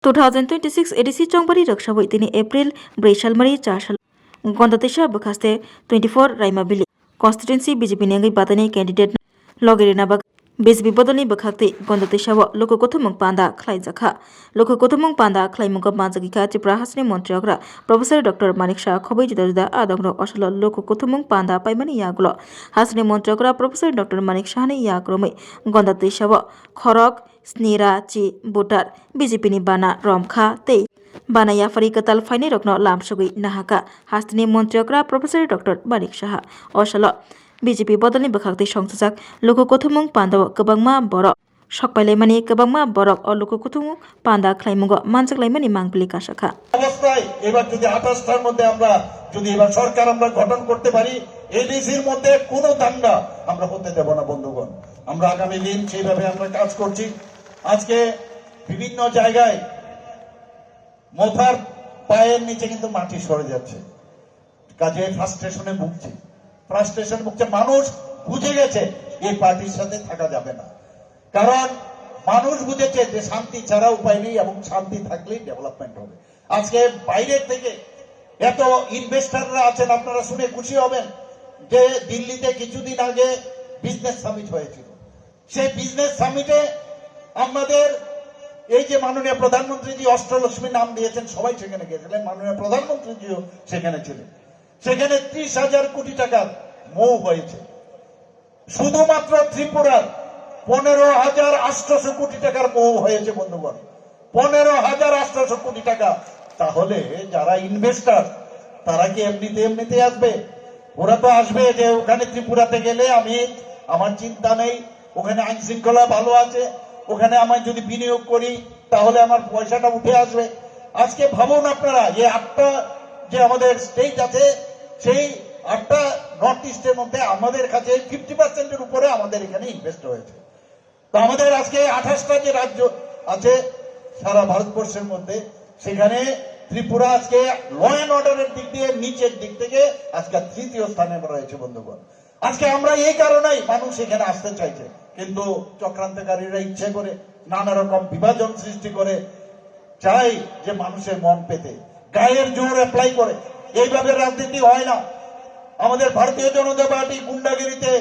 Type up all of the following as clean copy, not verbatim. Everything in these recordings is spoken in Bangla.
2026 edisi chongbari rakshaboi tini April Braishal Mari Chashal Gondatesha Bakaste 24 Raimabili Constituency BJP Nengai Batani candidate Logirina Bak BJP Bodoni Bakakti Gondatesha Lokokotumung Panda Klai Zakha Lokokotumung Panda Klai Muka Manzakika Chipra Hasni Montreogra Professor Dr. Manik Shah Khobai Jidada Adangro Osalo Lokokotumung Panda Paimani Yagulo Hasni Montreogra Professor Dr. Manik Shahni Yakromai Gondatesha Khorok Snira Chi Butar BJP ni Bana Romkha Tei Bana Yafari Katal Faini Rokno Lamsugui Nahaka Hastini Montreogra Professor Dr. Manik Shah Osalo BJP Bodoni Bakakti Songsajak Lokokotumung Panda Kabangma Borok Sokpailai Kabangma Borok or Lokokotumung Panda Klaimungo Manjak Laimani Mangpili Kashaka অবস্থায় এবার যদি 28টার মধ্যে আমরা যদি এবার সরকার আমরা গঠন করতে পারি এডিসির মধ্যে কোনো দাঙ্গা আমরা হতে দেব না বন্ধুগণ আমরা আগামী দিন সেইভাবে আমরা কাজ করছি আজকে বিভিন্ন জায়গায় মাথার পায়ের নিচে কিন্তু মাটি সরে যাচ্ছে কাজে ফ্রাস্ট্রেশনে ভুগছে মানুষ বুঝে গেছে এই পার্টির সাথে থাকা যাবে না কারণ মানুষ বুঝেছে যে শান্তি ছাড়া উপায় নেই এবং শান্তি থাকলেই ডেভেলপমেন্ট হবে আজকে বাইরের থেকে এত ইনভেস্টররা আছেন আপনারা শুনে খুশি হবেন যে দিল্লিতে কিছুদিন আগে বিজনেস সামিট হয়েছিল সেই বিজনেস সামিটে আমাদের এই যে মাননীয় প্রধানমন্ত্রীজি অষ্টলক্ষ্মী নাম দিয়েছেন সবাই সেখানে গিয়েছিলেন মাননীয় প্রধানমন্ত্রীজিও সেখানে ছিলেন সেখানে 30,000 কোটি টাকার মৌ হয়েছে শুধুমাত্র ত্রিপুরার 15,800 কোটি টাকার মৌ হয়েছে বন্ধুগণ 15,800 কোটি টাকা তাহলে যারা ইনভেস্টর তারা কি এমনিতে আসবে ওরা তো আসবে যে ওখানে ত্রিপুরাতে গেলে আমার চিন্তা নেই ওখানে আইন শৃঙ্খলা ভালো আছে ওখানে আমি যদি বিনিয়োগ করি তাহলে আমার পয়সাটা উঠে আসবে আজকে ভাবুন আপনারা এই 8টা যে আমাদের স্টেট আছে সেই 8টা নর্থ ইস্টের মধ্যে আমাদের কাছে 50% এর উপরে আমাদের এখানে ইনভেস্ট হয়েছে তো আমাদের আজকে 28টা যে রাজ্য আছে সারা ভারতবর্ষের মধ্যে সেখানে ত্রিপুরা আজকে ল এন্ড অর্ডারের দিক দিয়ে নিচের দিক থেকে আজকে তৃতীয় স্থানে রয়েছে বন্ধুগণ আজকে আমরা এই কারণেই মানুষ এখানে আসতে চাইছে কিন্তু চক্রান্তকারীরা ইচ্ছে করে নানা রকম বিভাজন সৃষ্টি করে চাই যে মানুষের মন পেতে গায়ের জোর অ্যাপ্লাই করে এইভাবে রাজনীতি হয় না আমাদের ভারতীয় জনতা পার্টি গুন্ডাগিরিতে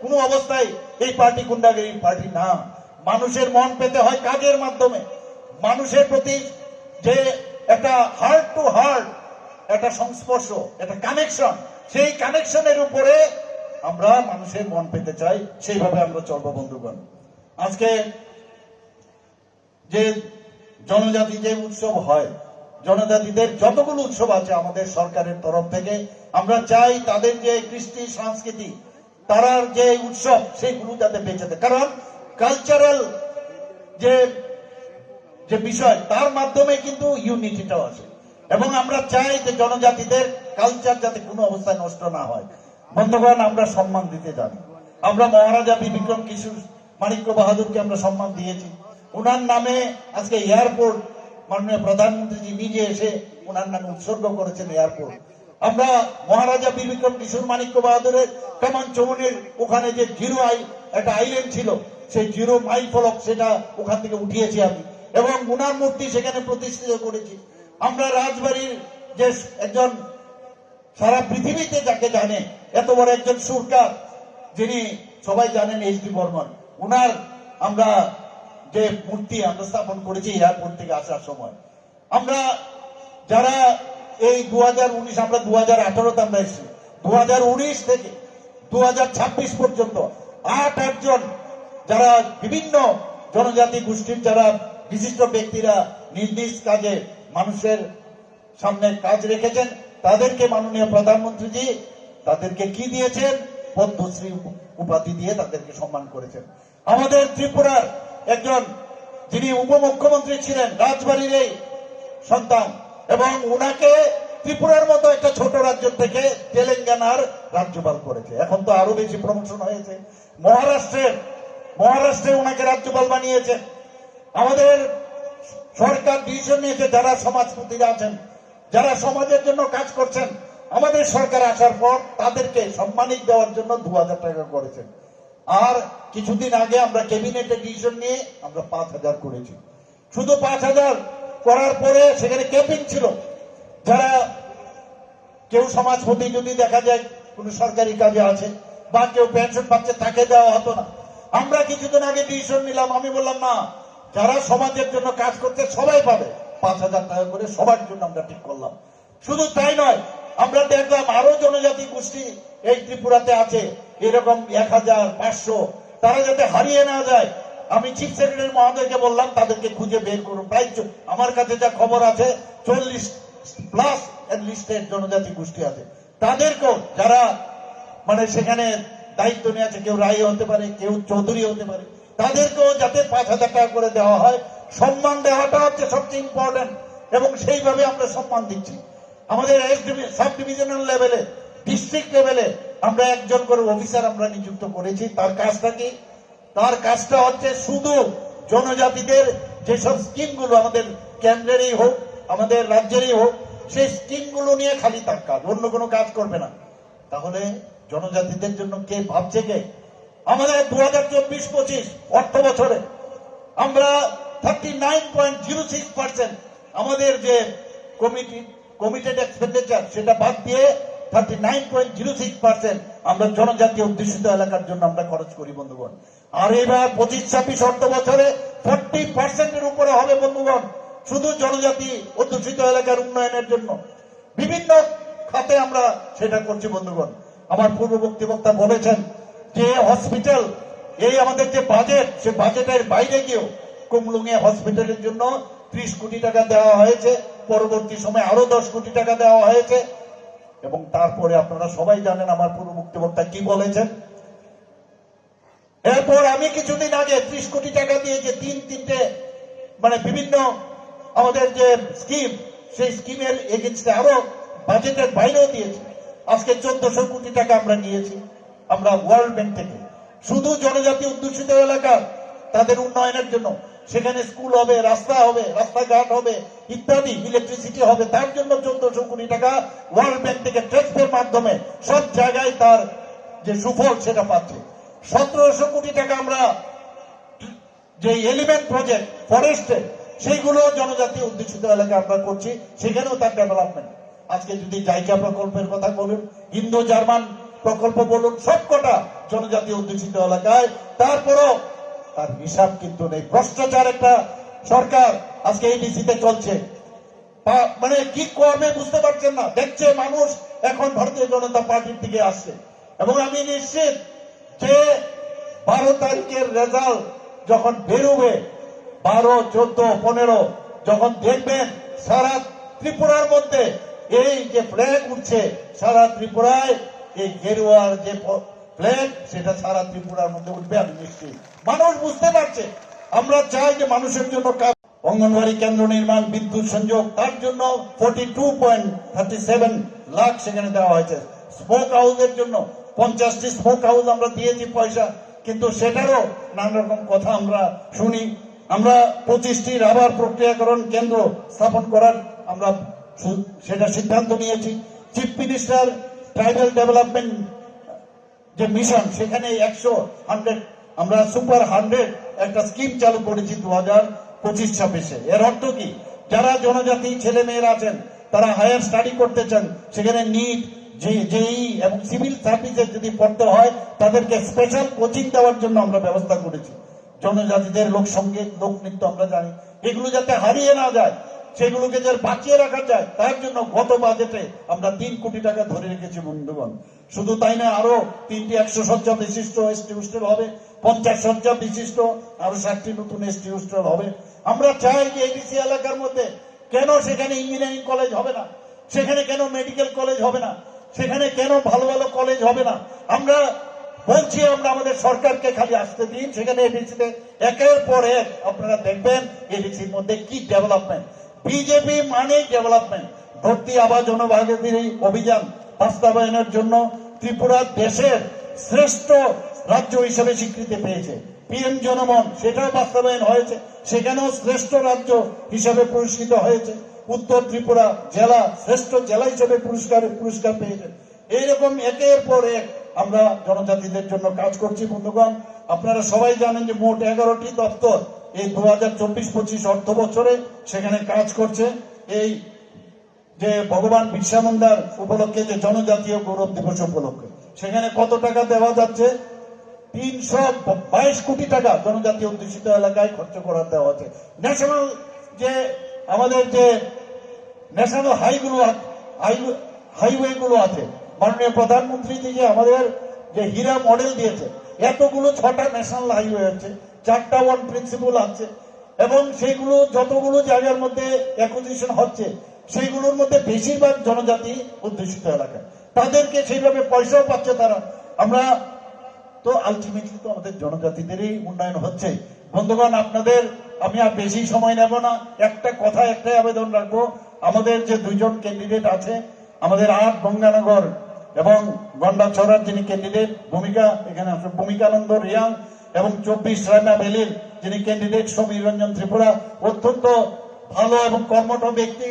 কোনো অবস্থায় এই পার্টি গুন্ডাগিরির পার্টি না মানুষের মন পেতে হয় কাজের মাধ্যমে মানুষের প্রতি যে একটা হার্ট টু হার্ট একটা সংস্পর্শ একটা কানেকশন সেই কানেকশনের উপরে আমরা মানুষের মন পেতে চাই সেইভাবে আমরা চলবো বন্ধুগণ আজকে যে জনজাতি যে উৎসব হয় জনজাতিদের যতগুলো উৎসব আছে আমাদের সরকারের তরফ থেকে আমরা চাই তাদের যে কৃষ্টি সংস্কৃতি তারার যে উৎসব সেইগুলো যাতে বেঁচে থাকে কারণ কালচারাল যে বিষয় তার মাধ্যমে কিন্তু ইউনিটিটাও আসে এবং আমরা চাই যে জনজাতিদের কালচার যাতে কোনো অবস্থায় নষ্ট না হয় বন্ধুগণ আমরা সম্মান দিতে জানি আমরা মহারাজা বিক্রম কিশোর মানিক্য বাহাদুরকে আমরা সম্মান দিয়েছি ওনার নামে আজকে এয়ারপোর্ট মাননীয় প্রধানমন্ত্রীজি নিজে এসে ওনার নামে উৎসর্গ করেছেন এয়ারপোর্ট আমরা মহারাজা বিক্রম কিশোর মানিক্য বাহাদুরের কামান চৌমনির ওখানে যে একটা আইল্যান্ড ছিল সেই জিরো মাইল ফলক সেটা ওখান থেকে উঠিয়েছি আমি এবং ওনার মূর্তি সেখানে প্রতিষ্ঠিত করেছি আমরা রাজবাড়ির যে একজন সারা পৃথিবীতে যাকে জানে এত বড় একজন সুরকার যিনি সবাই জানেন এইচ.ডি. বর্মন ওনার আমরা যে মূর্তি আমরা স্থাপন করেছি এয়ারপোর্ট থেকে আসার সময় আমরা যারা এই 2019 আমরা 2018তে আমরা এসেছি 2019 থেকে 2026 পর্যন্ত 8 জন যারা বিভিন্ন জনজাতি গোষ্ঠীর যারা বিশিষ্ট ব্যক্তিরা নিজ কাজে মানুষের সামনে কাজ রেখেছেন তাদেরকে মাননীয় প্রধানমন্ত্রীজি তাদেরকে কি দিয়েছেন পদ্মশ্রী উপাধি দিয়ে তাদেরকে সম্মান করেছেন আমাদের ত্রিপুরার একজন যিনি উপমুখ্যমন্ত্রী ছিলেন রাজবাড়ির এই সন্তান এবং উনাকে ত্রিপুরার মতো একটা ছোট রাজ্য থেকে তেলেঙ্গানার রাজ্যপাল করেছে এখন তো আরো বেশি প্রমোশন হয়েছে মহারাষ্ট্রে উনাকে রাজ্যপাল বানিয়েছে আমাদের সরকার ডিসিশন নিয়েছে যারা সমাজপতিরা আছেন যারা সমাজের জন্য কাজ করছেন আমাদের সরকার আসার পর তাদেরকে সম্মানিত দেওয়ার জন্য 2,000 টাকা করেছেন আর কিছুদিন আগে আমরা ক্যাবিনেটে ডিসিশন নিয়ে আমরা 5,000 করেছি শুধু 5,000 করার পরে সেখানে ক্যাপিং ছিল। যারা কেউ সমাজপতি যদি দেখা যায় কোনো সরকারি কাজে আছে বা কেউ পেনশন পাচ্ছে তাকে দেওয়া হতো না। আমরা কিছুদিন আগে ডিসিশন নিলাম, আমি বললাম না, যারা সমাজের জন্য কাজ করছে সবাই পাবে 5,000 টাকা করে, সবার জন্য আমরা ঠিক করলাম। শুধু তাই নয়, আমরা দেখলাম আরো জনজাতি গোষ্ঠী এই ত্রিপুরাতে আছে এরকম 1,500, তারা যাতে হারিয়ে না যায়। আমি চিফ সেক্রেটারি মহোদয়কে বললাম তাদেরকে খুঁজে বের করুন। প্রায় আমার কাছে যা খবর আছে 40+ লিস্টের জনজাতি গোষ্ঠী আছে, তাদেরকেও যারা মানে সেখানে দায়িত্ব নিয়ে আছে, কেউ রায় হতে পারে, কেউ চৌধুরী হতে পারে, তাদেরকেও যাতে 5,000 টাকা করে দেওয়া হয়। সম্মান দেওয়াটা হচ্ছে সবচেয়ে ইম্পর্টেন্ট, এবং সেইভাবে আমরা সম্মান দিচ্ছি। আমাদের সাব ডিভিশনাল লেভেলে, ডিস্ট্রিক্ট লেভেলে আমরা একজন করে অফিসার আমরা নিযুক্ত করেছি। তার কাজটা কি? তার কাজটা হচ্ছে শুধু জনজাতিদের যেসব স্কিমগুলো আমাদের কেন্দ্রেরই হোক আমাদের রাজ্যেরই হোক, সেই স্কিমগুলো নিয়ে খালি তার কাজ, অন্য কোনো কাজ করবে না। তাহলে জনজাতিদের জন্য কে ভাবছে? কে? আমাদের 2024-25 অর্থ বছরে আমরা 39.06% আমাদের যে কমিটেড এক্সপেন্ডিচার সেটা বাদ দিয়ে 39.06% আমরা জনজাতি অধ্যুষিত এলাকার জন্য আমরা খরচ করি বন্ধুগণ। আর এবার 25-26 অর্থ বছরে 40% উপরে হবে বন্ধুগণ, শুধু জনজাতি অধ্যুষিত এলাকার উন্নয়নের জন্য বিভিন্ন খাতে আমরা সেটা করছি বন্ধুগণ। আমার পূর্ববর্তী বক্তা বলেছেন যে হসপিটাল, এই আমাদের যে বাজেট, সে বাজেটের বাইরে গিয়েও কুমলুঙে হসপিটালের জন্য 30 কোটি টাকা দেওয়া হয়েছে, পরবর্তী সময় আরো 10 কোটি টাকা দেওয়া হয়েছে। এবং তারপরে আপনারা সবাই জানেন আমার পূর্ববর্তী বক্তা কি বলেছেন। এরপর আমি কিছুদিন আগে 30 কোটি টাকা দিয়ে যে তিনটে মানে বিভিন্ন আমাদের যে স্কিম, সেই স্কিমের এগেন্স্টে আরো বাজেটের বাইরেও দিয়েছি। আজকে 1400 কোটি টাকা আমরা নিয়েছি আমরা ওয়ার্ল্ড ব্যাংক থেকে, শুধু জনজাতি অধ্যুষিত এলাকা তাদের উন্নয়নের জন্য। সেখানে স্কুল হবে, রাস্তা হবে, রাস্তাঘাট হবে ইত্যাদি, ইলেকট্রিসিটি হবে, তার জন্য 1400 কোটি টাকা ওয়ার্ল্ড ব্যাংক থেকে ট্যাক্সের মাধ্যমে সব জায়গায় তার যে সুফল সেটা পাচ্ছে। 1700 কোটি টাকা আমরা যে এলিমেন্ট প্রজেক্ট ফরেস্টে, সেইগুলো জনজাতি অধ্যুষিত এলাকা আমরা করছি, সেখানেও তার ডেভেলপমেন্ট। আজকে যদি জায়গা প্রকল্পের কথা বলুন, ইন্দো জার্মান প্রকল্প বলুন, সবকটা জনজাতি অধ্যুষিত এলাকায়। তারপরও তার হিসাব কিন্তু নেই। ভ্রষ্টাচার একটা সরকার আজকে এডিসিতে চলছে, মানে কি করবে বুঝতে পারছেন না। দেখছে মানুষ এখন ভারতীয় জনতা পার্টির দিকে আসছে, এবং আমি নিশ্চিত যে 12 তারিখের রেজাল্ট যখন বেরোবে, 12, 14, 15 যখন দেখবেন সারা ত্রিপুরার মধ্যে এই যে ফ্ল্যাগ উঠছে, সারা ত্রিপুরায় এই গেরুয়ার যে ফ্ল্যাগ সেটা সারা ত্রিপুরার মধ্যে উঠবে আমি নিশ্চিত। মানুষ বুঝতে পারছে। আমরা চাই যে মানুষের জন্য কাজ, অঙ্গনওয়াড়ি কেন্দ্র নির্মাণ, বিদ্যুৎ সংযোগ, তার জন্য 42.37 লাখ সেখানে দেওয়া হয়েছে। স্মোক হাউসের জন্য 50টি স্মোক হাউস আমরা দিয়েছি পয়সা, কিন্তু সেটারও নানা রকম কথা আমরা শুনি। আমরা 25টি রাবার প্রক্রিয়াকরণ কেন্দ্র স্থাপন করার আমরা সেটা সিদ্ধান্ত নিয়েছি। চিফ মিনিস্টার ট্রাইবাল ডেভেলপমেন্ট যে মিশন, সেখানে 100 আমরা সুপার 100 একটা স্কিম চালু করেছি 2025-26-এ। এর অর্থ কি? যারা জনজাতি ছেলে মেয়েরা আছেন, তারা হায়ার স্টাডি করতে চান, সেখানে নিট, জেই এবং সিভিল সার্ভিসে যদি পড়তে হয় তাদেরকে স্পেশাল কোচিং দেওয়ার জন্য আমরা ব্যবস্থা করেছি। জনজাতিদের লোকসঙ্গীত, লোকনৃত্য আমরা জানি, এগুলো যাতে হারিয়ে না যায়, সেগুলোকে যাতে বাঁচিয়ে রাখা যায়, তার জন্য গত বাজেটে আমরা 3 কোটি টাকা ধরে রেখেছি বন্ধুগণ। শুধু তাই না, আরো 3টি 100 শয্যা বিশিষ্ট এসটি হোস্টেল হবে, 50 শয্যা বিশিষ্ট আরো 60টি নতুন এসটি হোস্টেল হবে। আমরা চাই যে এডিসি এলাকার মধ্যে কেন সেখানে ইঞ্জিনিয়ারিং কলেজ হবে না, সেখানে কেন মেডিকেল কলেজ হবে না, সেখানে কেন ভালো ভালো কলেজ হবে না। আমরা বলছি আমরা আমাদের সরকারকে খালি আসতে দিন, সেখানে এডিসিতে একের পর এক আপনারা দেখবেন এডিসির মধ্যে কি ডেভেলপমেন্ট। বিজেপি মানে ডেভেলপমেন্ট। ভর্তি আবাস জনভাগীদারি অভিযান বাস্তবায়নের জন্য ত্রিপুরা দেশের শ্রেষ্ঠ রাজ্য হিসেবে স্বীকৃতি পেয়েছে। পিএম জনমন সেটাও বাস্তবায়ন হয়েছে, সেখানেও শ্রেষ্ঠ রাজ্য হিসেবে পুরস্কৃত হয়েছে। উত্তর ত্রিপুরা জেলা শ্রেষ্ঠ জেলা হিসেবে পুরস্কার পেয়েছে। এইরকম একের পর এক আমরা জনজাতিদের জন্য কাজ করছি বন্ধুগণ। আপনারা সবাই জানেন যে মোট 11টি দপ্তর এই 2024-25 অর্থ বছরে সেখানে কাজ করছে। এই যে ভগবান বিরসা মুন্ডার উপলক্ষে, যে জনজাতীয় গৌরব দিবস উপলক্ষে, সেখানে কত টাকা দেওয়া যাচ্ছে? 322 কোটি টাকা জনজাতি অধ্যুষিত এলাকায় খরচ করা দেওয়া হচ্ছে। ন্যাশনাল যে আমাদের যে ন্যাশনাল হাইওয়ে গুলো আছে, মাননীয় প্রধানমন্ত্রী যে আমাদের যে হীরা মডেল দিয়েছে, এতগুলো 6টা ন্যাশনাল হাইওয়ে আছে, 4টা ওয়ান প্রিন্সিপাল আছে, এবং সেইগুলো যতগুলো জায়গার মধ্যে অ্যাকুইজিশন হচ্ছে সেইগুলোর মধ্যে বেশিরভাগ জনজাতি অধ্যুষিত এলাকা, তাদেরকে সেইভাবে পয়সাও পাচ্ছে তারা। আমরা তো আলটিমেটলি তো আমাদের জনজাতিদেরই উন্নয়ন হচ্ছে। বন্ধুগণ, আপনাদের আমি আর বেশি সময় নেব না, একটাই আবেদন রাখবো। আমাদের যে 2জন ক্যান্ডিডেট আছে, আমাদের 8 গঙ্গানগর এবং গন্ডাছড়ার যিনি ক্যান্ডিডেট ভূমিকা, এখানে আছে ভূমিকানন্দ রিয়াং, এবং 24 রায়না ভ্যালির যিনি ক্যান্ডিডেট সমীর রঞ্জন ত্রিপুরা, অত্যন্ত ভালো এবং কর্মঠ ব্যক্তি।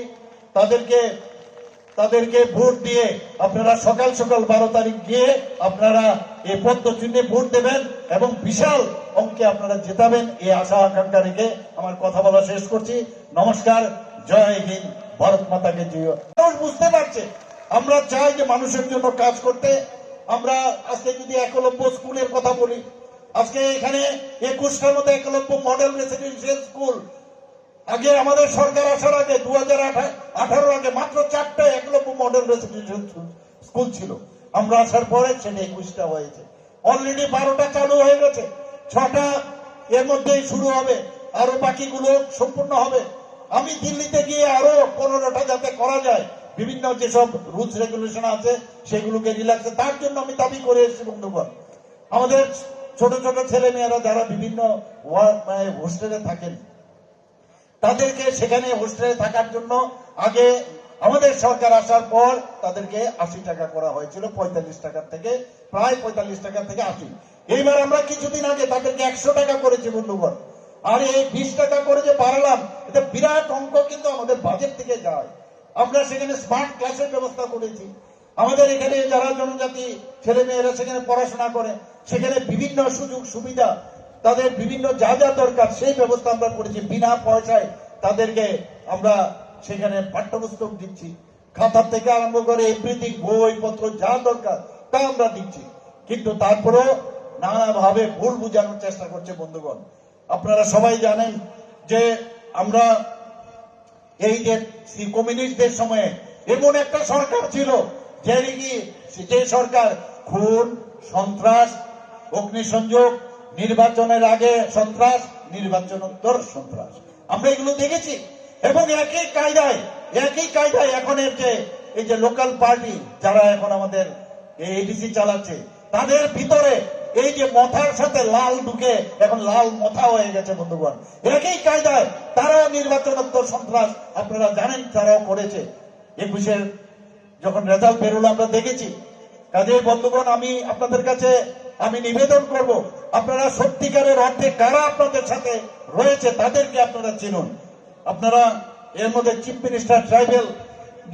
তাদেরকে ভোট দিয়ে আপনারা সকাল 12 তারিখ গিয়ে আপনারা এই পদ্মচিহ্নে ভোট দেবেন এবং বিশাল অঙ্কে আপনারা জেতাবেন, এই আশা আকাঙ্ক্ষা রেখে আমার কথা বলা শেষ করছি। নমস্কার, জয় হিন্দ, ভারত মাতাকে জয়। মানুষ বুঝতে পারছে আমরা চাই যে মানুষের জন্য কাজ করতে। আমরা আজকে যদি একলব্য স্কুলের কথা বলি, আজকে এখানে 21টার মধ্যে একলব্য মডেল রেসিডেন্সিয়াল স্কুল, আগে আমাদের সরকার আসার আগে 2018 আগে মাত্র 4টা একলব্য মডেল রেসিডেন্সিয়াল স্কুল ছিল। আমরা আসার পরে সেটা 21টা হয়েছে। অলরেডি 12টা চালু হয়ে গেছে, 6টা এর মধ্যেই শুরু হবে, আরো বাকিগুলো সম্পূর্ণ হবে। আমি দিল্লিতে গিয়ে আরো 15টা যাতে করা যায়, বিভিন্ন যেসব রুলস রেগুলেশন আছে সেগুলোকে রিল্যাক্সে, তার জন্য আমি দাবি করে এসেছি। বন্ধুগণ, আমাদের ছোট ছোট ছেলে মেয়েরা যারা বিভিন্ন হোস্টেলে থাকেন, তাদেরকে সেখানে হোস্টেলে থাকার জন্য আগে আমাদের সরকার আসার পর তাদেরকে 80 টাকা করা হয়েছিল, 45 টাকার থেকে প্রায় 45 টাকা থেকে 80। এইবার আমরা কিছুদিন আগে তাদেরকে 100 টাকা করেছি বন্ধুগণ। আর এই 20 টাকা করে যে বাড়ালাম, এটা বিরাট অঙ্ক কিন্তু আমাদের বাজেট থেকে যায়। আমরা সেখানে স্মার্ট ক্লাসের ব্যবস্থা করেছি। আমাদের এখানে যারা জনজাতি ছেলে মেয়েরা সেখানে পড়াশোনা করে, সেখানে বিভিন্ন সুযোগ সুবিধা, তাদের বিভিন্ন যা যা দরকার সেই ব্যবস্থা আমরা করেছি। বিনা পয়সায় তাদেরকে আমরা সেখানে পাঠ্যপুস্তক দিচ্ছি, খাতা থেকে আরম্ভ করে এভরিথিং, বইপত্র যা দরকার তা আমরা দিচ্ছি। কিন্তু তারপরেও নানাভাবে ভুল বুঝানোর চেষ্টা করছে। বন্ধুগণ, আপনারা সবাই জানেন যে আমরা এই যে কমিউনিস্টদের সময়ে এমন একটা সরকার ছিল যে সরকার খুন, সন্ত্রাস, অগ্নিসংযোগ, নির্বাচনের আগে সন্ত্রাস, নির্বাচনোত্তর সন্ত্রাস, আমরা এগুলো দেখেছি। এবং একই কায়দায় এখনের যে এই যে লোকাল পার্টি যারা এখন আমাদের এডিসি চালাচ্ছে, তাদের ভিতরে এই যে মথার সাথে লাল ঢুকে এখন লাল মথা হয়ে গেছে। বন্ধুগণ, একই কায়দায় তারাও নির্বাচনোত্তর সন্ত্রাস আপনারা জানেন তারাও করেছে। 21-এর যখন রেজাল্ট বেরোলো আমরা দেখেছি। কাজেই বন্ধুগণ, আমি আপনাদের কাছে নিবেদন করব, আপনারা সত্যিকারের অর্থে কারা আপনাদের সাথে রয়েছে তাদেরকে আপনারা চিনুন। আপনারা এর মধ্যে চিফ মিনিস্টার ট্রাইবেল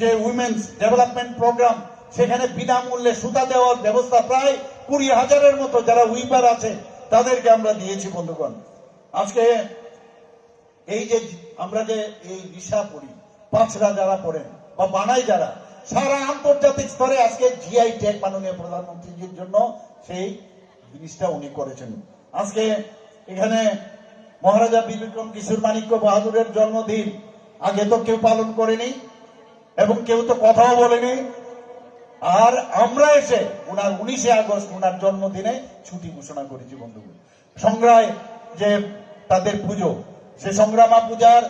যে উইমেন্স ডেভেলপমেন্ট প্রোগ্রাম, সেখানে বিনামূল্যে সুতা দেওয়ার ব্যবস্থা প্রায় 20,000-এর মতো যারা উইপার আছে তাদেরকে আমরা দিয়েছি। বন্ধুগণ, আজকে এই যে আমরা যে এই দিশা পড়ি, পাঁচরা যারা পড়েন বা বানাই যারা, সারা আন্তর্জাতিক স্তরে আজকে জিআই ট্যাগ মাননীয় প্রধানমন্ত্রীর জন্য সেই জিনিসটা উনি করেছেন। আজকে এখানে মহারাজা বীর বিক্রম কিশোর মাণিক্য বাহাদুরের জন্মদিন আগে তো কেউ পালন করেনি এবং কেউ তো কথাও বলেনি। আর আমরা এসে উনার 19শে আগস্ট উনার জন্মদিনে ছুটি ঘোষণা করেছি। বন্ধুগণ, সংগ্রায় যে তাদের পুজো, সে সংগ্রামা পূজার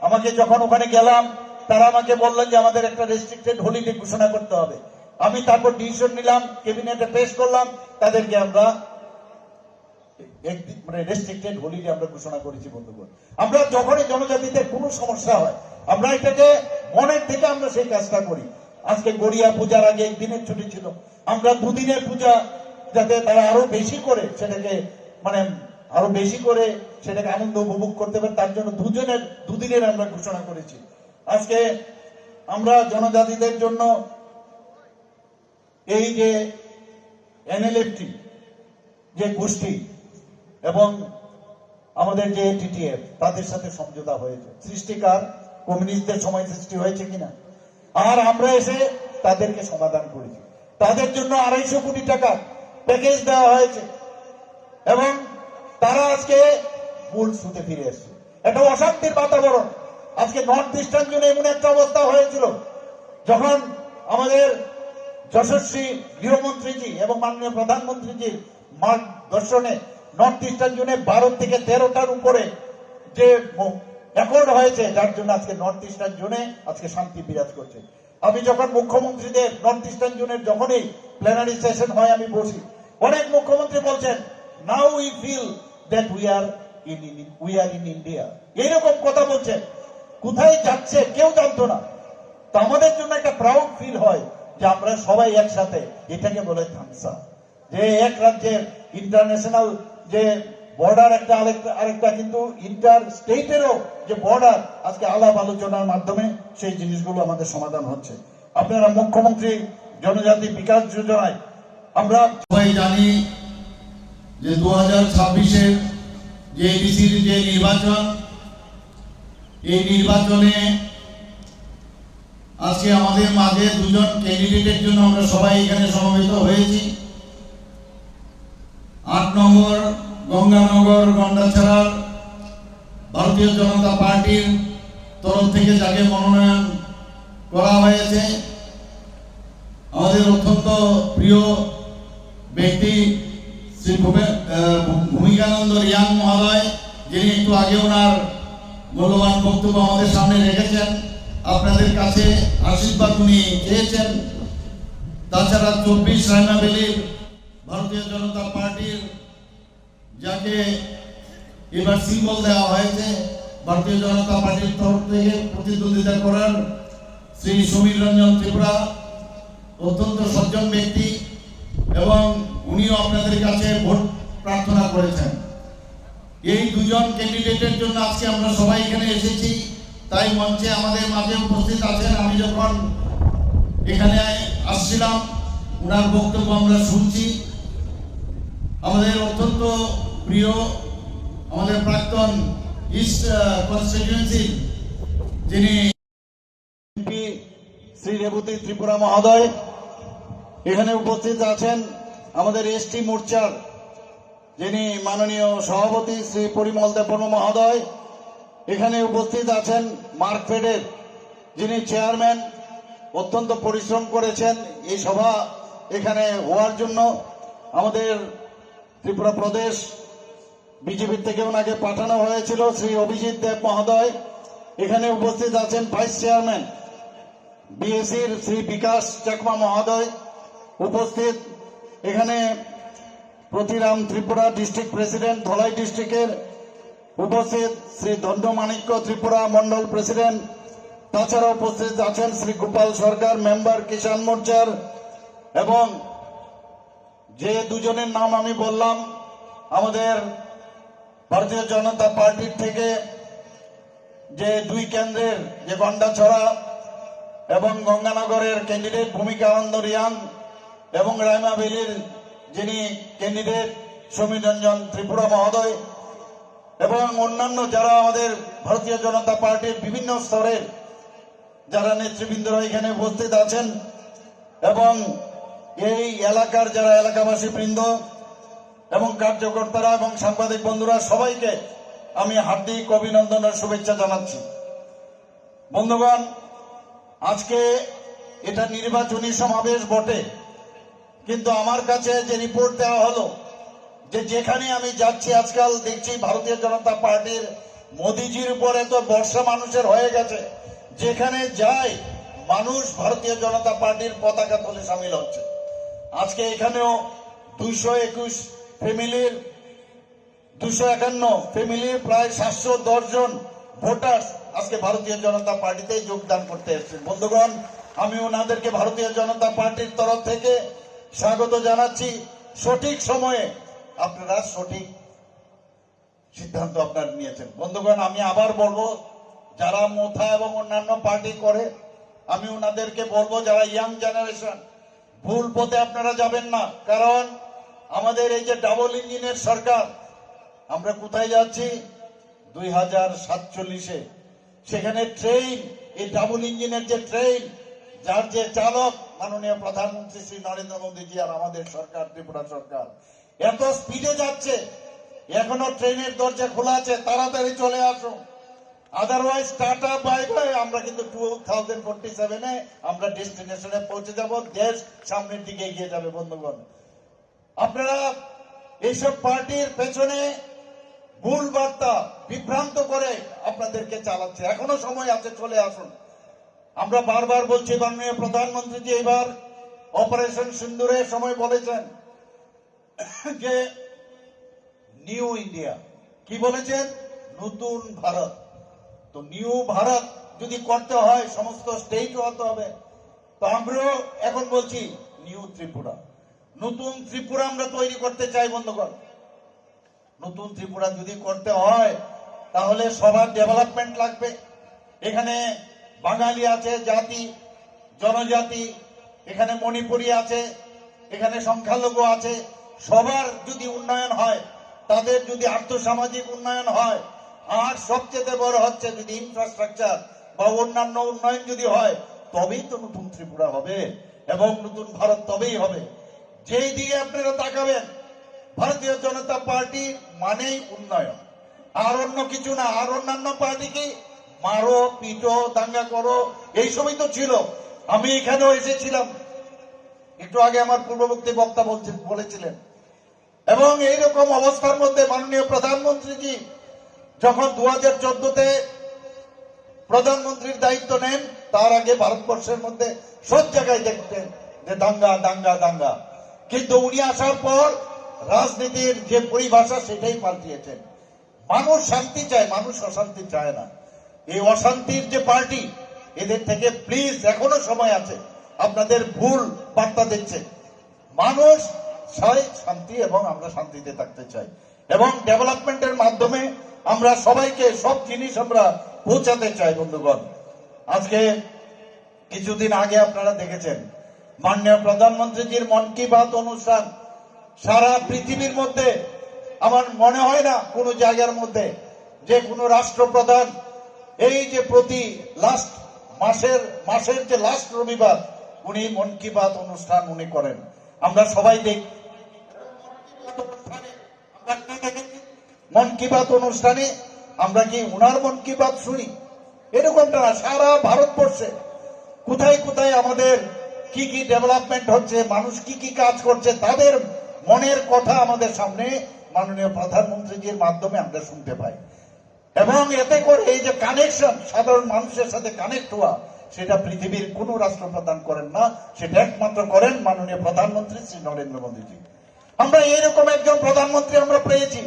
আমাকে যখন ওখানে গেলাম, তারা আমাকে বললেন যে আমাদের একটা রেস্ট্রিক্টেড হলিডে ঘোষণা করতে হবে। আমি তারপর ডিসিশন নিলাম, ক্যাবিনেটে পেশ করলাম, তাদেরকে আমরা রেস্ট্রিক্টেড হলিডে আমরা ঘোষণা করেছি। বন্ধুগণ, আমরা যখনই জনজাতিদের কোনো সমস্যা হয়, আমরা এটাকে মনের থেকে আমরা সেই কাজটা করি। আজকে গড়িয়া পূজার আগে 1 দিনের ছুটি ছিল, আমরা 2 দিনের পূজা যাতে তারা আরো বেশি করে সেটাকে আরো বেশি করে সেটাকে আনন্দ উপভোগ করতে পারে, তার জন্য 2 দিনের আমরা ঘোষণা করেছি। আজকে আমরা জনজাতিদের জন্য এই যে এনএলএফটি যে গোষ্ঠী এবং আমাদের যে টিটিএফ তাদের সাথে সমঝোতা হয়েছে। সৃষ্টিকার কমিউনিস্টদের সময় সৃষ্টি হয়েছে কিনা, আর আমরা এসে তাদেরকে সমাধান করেছি। তাদের জন্য 250 কোটি টাকা প্যাকেজ দেওয়া হয়েছে এবং তারা আজকে মূল সুতে ফিরে এসছে। একটা অশান্তির বাতাবরণ আজকে নর্থ ইস্টার্ন জোনে এমন একটা অবস্থা হয়েছিল, যখন আমাদের যশস্বী গৃহমন্ত্রীজি এবং মাননীয় প্রধানমন্ত্রীজির মার্গদর্শনে নর্থ ইস্টার্ন জোনে 12 থেকে 13টার উপরে যে অ্যাকর্ড হয়েছে, যার জন্য আজকে নর্থ ইস্টার্ন জোনে আজকে শান্তি বিরাজ করছে। আমি যখন মুখ্যমন্ত্রীদের নর্থ ইস্টার্ন জোনের যখনই প্ল্যানারি সেশন হয় আমি বসি, অনেক মুখ্যমন্ত্রী বলছেন now we feel that we are in India, এইরকম কথা বলছেন। কোথায় যাচ্ছে কেউ জানতো না। তো আমাদের জন্য একটা প্রাউড ফিল হয় যে আমরা সবাই একসাথে, এটাকে বলে থামসা, যে এক রাজ্যের ইন্টারন্যাশনাল যে বর্ডার একটা আরেকটা কিন্তু ইন্টার স্টেটেরও যে বর্ডার আজকে আলাপ আলোচনার মাধ্যমে সেই জিনিসগুলো আমাদের সমাধান হচ্ছে। আপনারা মুখ্যমন্ত্রী জনজাতি বিকাশ যোজনায় আমরা সবাই জানি যে 2026-এর যে এডিসির যে নির্বাচন, এই নির্বাচনে আজকে আমাদের মাঝে দুজন ক্যান্ডিডেটের জন্য আমরা সবাই এখানে সমবেত হয়েছি। 8 নম্বর গঙ্গানগর গন্ডাছড়ার ভারতীয় জনতা পার্টির তরফ থেকে যাকে মনোনয়ন করা হয়েছে, আমাদের অত্যন্ত প্রিয় ব্যক্তি শ্রী ভূমিকানন্দ রিয়াং মহোদয়, যিনি একটু আগে ওনার মূল্যবান বক্তব্য আমাদের সামনে রেখেছেন। আপনাদের কাছে আশীর্বাদ উনি চেয়েছেন। তাছাড়া 24 রায়মা ভ্যালির ভারতীয় জনতা পার্টির যাকে এবার সিম্বল দেওয়া হয়েছে ভারতীয় জনতা পার্টির তরফ থেকে প্রতিদ্বন্দ্বিতা করার শ্রী সমীর রঞ্জন ত্রিপুরা, অত্যন্ত সজ্জন ব্যক্তি এবং উনিও আপনাদের কাছে ভোট প্রার্থনা করেছেন। এই দুজন ক্যান্ডিডেটের জন্য আজকে আমরা সবাই এখানে এসেছি। তাই মঞ্চে আমাদের মাঝে উপস্থিত আছেন। আমি যখন এখানে আসছিলাম ওনার বক্তব্য আমরা শুনছি। আমাদের অত্যন্ত প্রিয় আমাদের প্রাক্তন ইস্ট কনস্টিটিউয়েন্সি যিনি এমপি শ্রী রেবতী ত্রিপুরা মহোদয়, এখানে উপস্থিত আছেন আমাদের এসটি মোর্চার যিনি মাননীয় সভাপতি শ্রী পরিমল দেববর্মা মহোদয়, এখানে উপস্থিত আছেন মার্কফেডের যিনি চেয়ারম্যান, অত্যন্ত পরিশ্রম করেছেন এই সভা এখানে হওয়ার জন্য। আমাদের ত্রিপুরা প্রদেশ বিজেপির থেকে ওনাকে পাঠানো হয়েছিল শ্রী অভিজিৎ দেব মহোদয়, এখানে উপস্থিত আছেন ভাইস চেয়ারম্যান বিএসির শ্রী বিকাশ চাকমা মহোদয় উপস্থিত, এখানে প্রতিরাম ত্রিপুরা ডিস্ট্রিক্ট প্রেসিডেন্ট ধলাই ডিস্ট্রিক্টের উপস্থিত শ্রী ধন্যমাণিক্য ত্রিপুরা মন্ডল প্রেসিডেন্ট, তাছাড়া উপস্থিত আছেন শ্রী গোপাল সরকার মেম্বার কিষাণ মোর্চার, এবং যে দুজনের নাম আমি বললাম আমাদের ভারতীয় জনতা পার্টির থেকে যে দুই কেন্দ্রের যে গন্ডাছড়া এবং গঙ্গানগরের ক্যান্ডিডেট ভূমিকানন্দ রিয়াং এবং রায়মা ভ্যালির যিনি ক্যান্ডিডেট সমীর রঞ্জন ত্রিপুরা মহোদয় এবং অন্যান্য যারা আমাদের ভারতীয় জনতা পার্টির বিভিন্ন স্তরের যারা নেতৃবৃন্দরা এখানে উপস্থিত আছেন এবং এই এলাকার যারা এলাকাবাসী বৃন্দ এবং কার্যকর্তারা এবং সাংবাদিক বন্ধুরা, সবাইকে আমি হার্দিক অভিনন্দন ও শুভেচ্ছা জানাচ্ছি। বন্ধুগণ, আজকে এটা নির্বাচনী সমাবেশ বটে, কিন্তু আমার কাছে যে রিপোর্ট দেওয়া হলো যে যেখানে আমি যাচ্ছি আজকাল দেখছি ভারতীয় জনতা পার্টির মোদিজির উপরে তো বর্ষা মানুষের হয়ে গেছে, যেখানে যায় মানুষ ভারতীয় জনতা পার্টির পতাকা তলে সামিল হচ্ছে। আজকে এখানেও 251 ফ্যামিলির প্রায় 710 জন ভোটার্স আজকে ভারতীয় জনতা পার্টিতে যোগদান করতে এসেছেন। বন্ধুগণ, আমি ওনাদেরকে ভারতীয় জনতা পার্টির তরফ থেকে স্বাগত জানাচ্ছি। সঠিক সময়ে আপনারা সঠিক সিদ্ধান্ত আপনারা নিয়েছেন। বন্ধুগণ, আমি আবার বলবো, যারা মোথা এবং অন্যান্য পার্টি করে, আমি ওনাদেরকে বলবো যারা ইয়াং জেনারেশন, ভুল পথে আপনারা যাবেন না। কারণ আমাদের এই যে ডাবল ইঞ্জিনের সরকার, আমরা কোথায় যাচ্ছি? 2047-এ সেখানে ট্রেন, এই ডাবল ইঞ্জিনের যে ট্রেন, যার যে চালক মাননীয় প্রধানমন্ত্রী শ্রী নরেন্দ্র মোদীজি আর আমাদের সরকার, ত্রিপুরা সরকার, এত স্পিডে যাচ্ছে, এখনো ট্রেনের দরজা খোলা আছে, তাড়াতাড়ি চলে আসুন। আদারওয়াইজ টাটা বাই বাই, আমরা কিন্তু 2047-এ আমরা ডেস্টিনেশনে পৌঁছে যাব, দেশ সামনের দিকে এগিয়ে যাবে। বন্ধুগণ, আপনারা এইসব পার্টির পেছনে ভুল বার্তা বিভ্রান্ত করে আপনাদেরকে চালাচ্ছে, এখনো সময় আছে, চলে আসুন। আমরা বারবার বলছি, মাননীয় প্রধানমন্ত্রী যে এবার অপারেশন সিন্দুরের সময় বলেছেন যে নিউ ইন্ডিয়া, কি বলেছেন? নতুন ভারত। তো নিউ ভারত যদি করতে হয় সমস্ত স্টেট হতে হবে, তো আমরাও এখন বলছি নিউ ত্রিপুরা, নতুন ত্রিপুরা আমরা তৈরি করতে চাই। বন্ধুগণ, নতুন ত্রিপুরা যদি করতে হয় তাহলে সবার ডেভেলপমেন্ট লাগবে। এখানে বাঙালি আছে, জাতি জনজাতি, এখানে মণিপুরী আছে, এখানে সংখ্যালঘু আছে, সবার যদি উন্নয়ন হয়, তাদের যদি আর্থসামাজিক উন্নয়ন হয়, আর সবচেয়ে বড় হচ্ছে যদি ইনফ্রাস্ট্রাকচার বা অন্যান্য উন্নয়ন যদি হয়, তবেই তো নতুন ত্রিপুরা হবে এবং নতুন ভারত তবেই হবে। যেই দিকে আপনারা তাকাবেন, ভারতীয় জনতা পার্টি মানেই উন্নয়ন, আর অন্য কিছু না। আর অন্যান্য পার্টি কি মারো, পিটো, দাঙ্গা করো, এইসবই তো ছিল। আমি এখানেও এসেছিলাম, একটু আগে আমার পূর্ববর্তী বক্তা বলেছিলেন। এবং এইরকম অবস্থার মধ্যে মাননীয় প্রধানমন্ত্রীজি যখন 2014-তে প্রধানমন্ত্রীর দায়িত্ব নেন, তার আগে ভারতবর্ষের মধ্যে সব জায়গায় দেখতেন যে দাঙ্গা দাঙ্গা দাঙ্গা, কিন্তু উনি আসার পর রাজনীতির যে পরিভাষা সেটাই পাল্টিয়েছেন। মানুষ শান্তি চায়, মানুষ অশান্তি চায় না। এই অশান্তির যে পার্টি, এদের থেকে প্লিজ, এখনো সময় আছে, আপনাদের ভুল বার্তা দিচ্ছে। মানুষ চায় শান্তি এবং আমরা শান্তিতে থাকতে চাই, এবং ডেভেলপমেন্টের মাধ্যমে আমরা সবাইকে সব জিনিস আমরা পৌঁছাতে চাই। বন্ধুগণ, আজকে কিছুদিন আগে আপনারা দেখেছেন মাননীয় প্রধানমন্ত্রীজির মন কি বাত অনুষ্ঠান সারা পৃথিবীর মধ্যে আমার মনে হয় না কোনো জায়গার মধ্যে যে কোনো রাষ্ট্রপ্রধান এই যে প্রতি লাস্ট মাসের যে লাস্ট রবিবার উনি মন কি বাত অনুষ্ঠান উনি করেন। আমরা সবাই দেখি মন কি বাত অনুষ্ঠানে আমরা কি উনার মন কি বাত শুনি? এরকমটা না, সারা ভারতবর্ষে কোথায় কোথায় আমাদের কি কি ডেভেলপমেন্ট হচ্ছে, মানুষ কি কি কাজ করছে, তাদের মনের কথা আমাদের সামনে মাননীয় প্রধানমন্ত্রীজির মাধ্যমে আমরা শুনতে পাই। এবং এতে করে এই যে কানেকশন, সাধারণ মানুষের সাথে কানেক্ট হওয়া, সেটা পৃথিবীর কোন রাষ্ট্রপ্রধান করেন না, সেটা একমাত্র করেন মাননীয় প্রধানমন্ত্রী শ্রী নরেন্দ্র মোদীজি। আমরা এইরকম একজন প্রধানমন্ত্রী আমরা পেয়েছি,